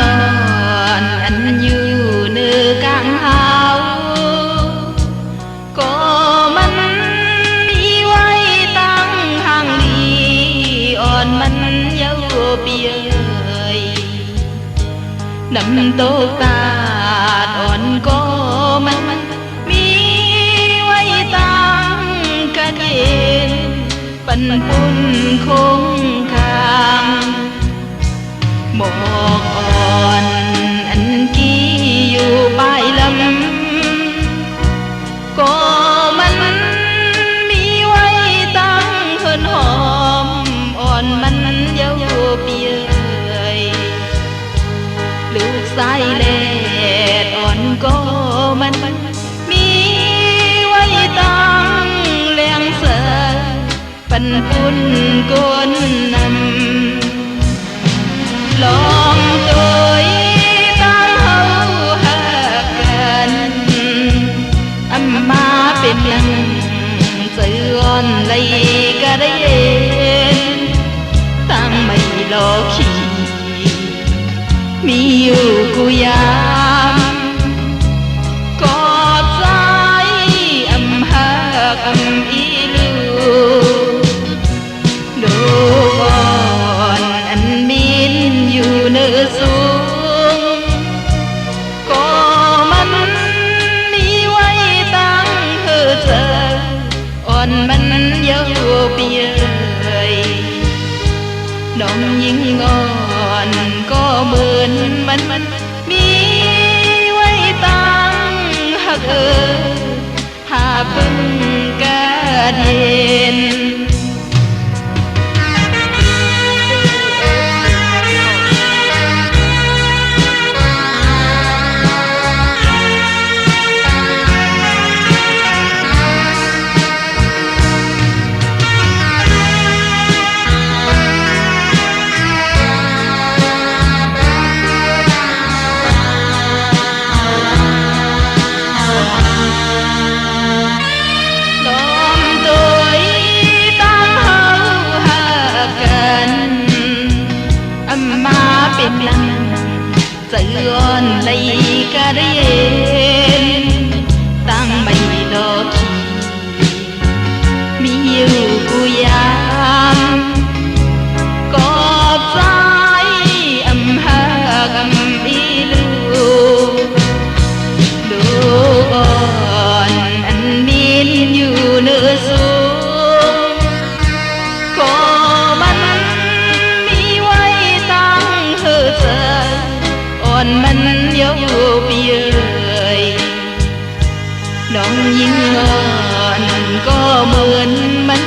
นอนอันอยู่เนื้อกลางหาวก็มันมีไว้ตั้งห่างดีอ่อนมันเย้าเปียยน้ำตกตาดอ่อนก็มันมีไว้ตั้งกะเกณฑ์ปันปุ่นคงคางหมอกอ่อนอันกี้อยู่ปลายลำก็มันมีไว้ตั้งเฮินหอมอ่อนมันเย้าเปียยลูกสายแลดอ่อนก็มันมีไว้ตั้งแรงเสือปันปุ่นก้นนำลองตัวตั้งเฮาหักกันอำมาเป็นยังเสือนเลยก็ได้เห็นตั้งไม่รอขี้มีอยู่กูยามกอดใจอำหักอำอีลูดูก่อนอันมินอยู่เนื้อสูงก็มันมีไว้ตั้งเธอเธออ่อนมันเย้าเปียยน้องยิ่งงอนก็เหมือนมันมีไว้ตั้งหักหาพึ่งกะเด็นเป็นยังเสือนเลยก็ได้เห็นตั้งไม่รอขี้มีอยู่กูยามกอบใจอำหักอำอีลูดูอ่อนอันมินอยู่เนื้อสูงก็มันอ่อนมันเย้าเปียยน้องยิ่งอ่อนก็เหมือนมัน